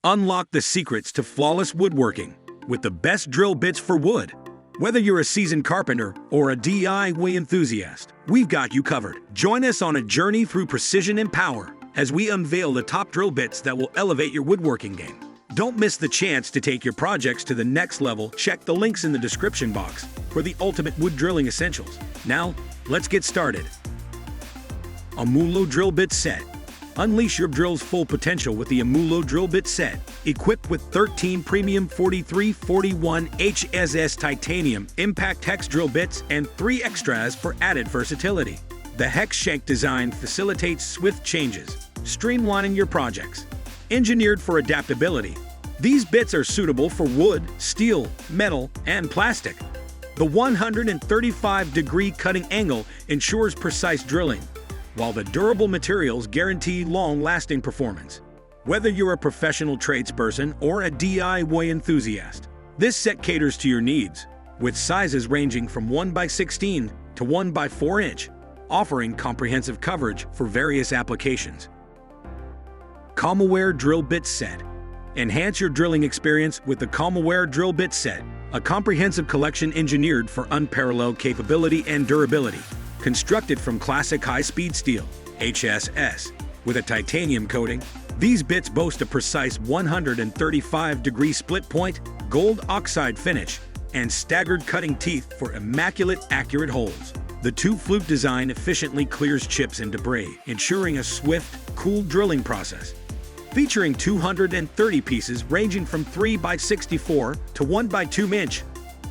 Unlock the secrets to flawless woodworking with the best drill bits for wood. Whether you're a seasoned carpenter or a DIY enthusiast, we've got you covered. Join us on a journey through precision and power as we unveil the top drill bits that will elevate your woodworking game. Don't miss the chance to take your projects to the next level. Check the links in the description box for the ultimate wood drilling essentials. Now, let's get started. AMOOLO Drill Bit Set. Unleash your drill's full potential with the AMOOLO Drill Bit Set. Equipped with 13 premium 4341 HSS titanium impact hex drill bits and 3 extras for added versatility. The hex shank design facilitates swift changes, streamlining your projects. Engineered for adaptability, these bits are suitable for wood, steel, metal, and plastic. The 135-degree cutting angle ensures precise drilling, while the durable materials guarantee long-lasting performance. Whether you're a professional tradesperson or a DIY enthusiast, this set caters to your needs, with sizes ranging from 1x16 to 1x4 inch, offering comprehensive coverage for various applications. COMOWARE Drill Bit Set. Enhance your drilling experience with the COMOWARE Drill Bit Set, a comprehensive collection engineered for unparalleled capability and durability. Constructed from classic high-speed steel, HSS, with a titanium coating, these bits boast a precise 135-degree split point, gold oxide finish, and staggered cutting teeth for immaculate, accurate holes. The two-flute design efficiently clears chips and debris, ensuring a swift, cool drilling process. Featuring 230 pieces ranging from 3x64 to 1x2 inch,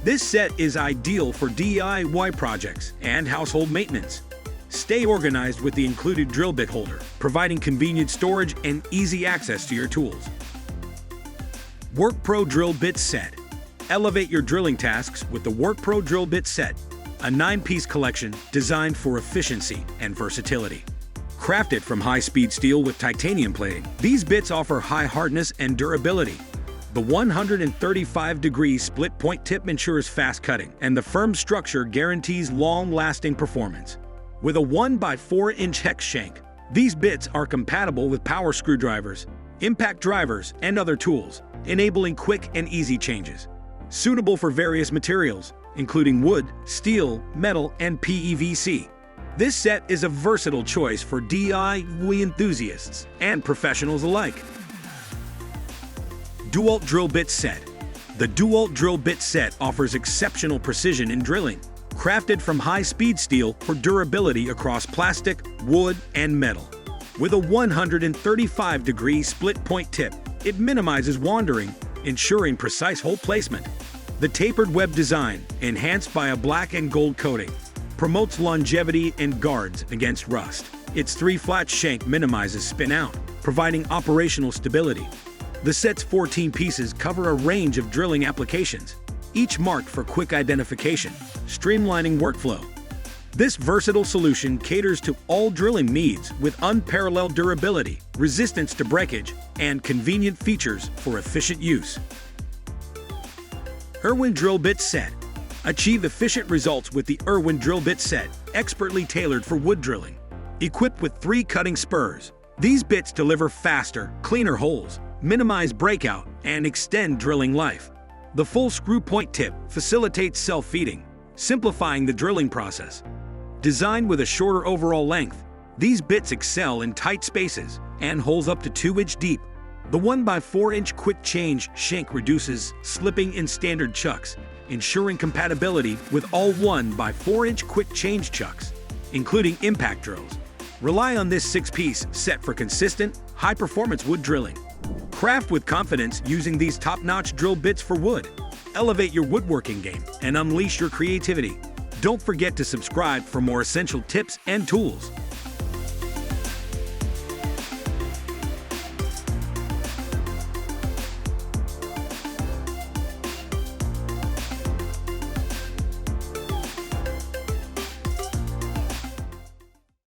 this set is ideal for DIY projects and household maintenance. Stay organized with the included drill bit holder, providing convenient storage and easy access to your tools. WORKPRO Drill Bit Set. Elevate your drilling tasks with the WORKPRO Drill Bit Set, a 9-piece collection designed for efficiency and versatility. Crafted from high-speed steel with titanium plating, these bits offer high hardness and durability. The 135-degree split point tip ensures fast cutting, and the firm structure guarantees long-lasting performance. With a 1x4 inch hex shank, these bits are compatible with power screwdrivers, impact drivers, and other tools, enabling quick and easy changes. Suitable for various materials, including wood, steel, metal, and PVC. This set is a versatile choice for DIY enthusiasts and professionals alike. DEWALT Drill Bit Set. The DEWALT Drill Bit Set offers exceptional precision in drilling, crafted from high-speed steel for durability across plastic, wood, and metal. With a 135-degree split point tip, it minimizes wandering, ensuring precise hole placement. The tapered web design, enhanced by a black and gold coating, promotes longevity and guards against rust. Its 3-flat shank minimizes spin-out, providing operational stability. The set's 14 pieces cover a range of drilling applications, each marked for quick identification, streamlining workflow. This versatile solution caters to all drilling needs with unparalleled durability, resistance to breakage, and convenient features for efficient use. IRWIN Drill Bit Set. Achieve efficient results with the IRWIN Drill Bit Set, expertly tailored for wood drilling. Equipped with 3 cutting spurs, these bits deliver faster, cleaner holes, minimize breakout, and extend drilling life. The full screw point tip facilitates self-feeding, simplifying the drilling process. Designed with a shorter overall length, these bits excel in tight spaces and holes up to 2 inch deep. The 1x4 inch quick change shank reduces slipping in standard chucks, ensuring compatibility with all 1x4 inch quick change chucks, including impact drills. Rely on this 6-piece set for consistent, high-performance wood drilling. Craft with confidence using these top-notch drill bits for wood. Elevate your woodworking game and unleash your creativity. Don't forget to subscribe for more essential tips and tools.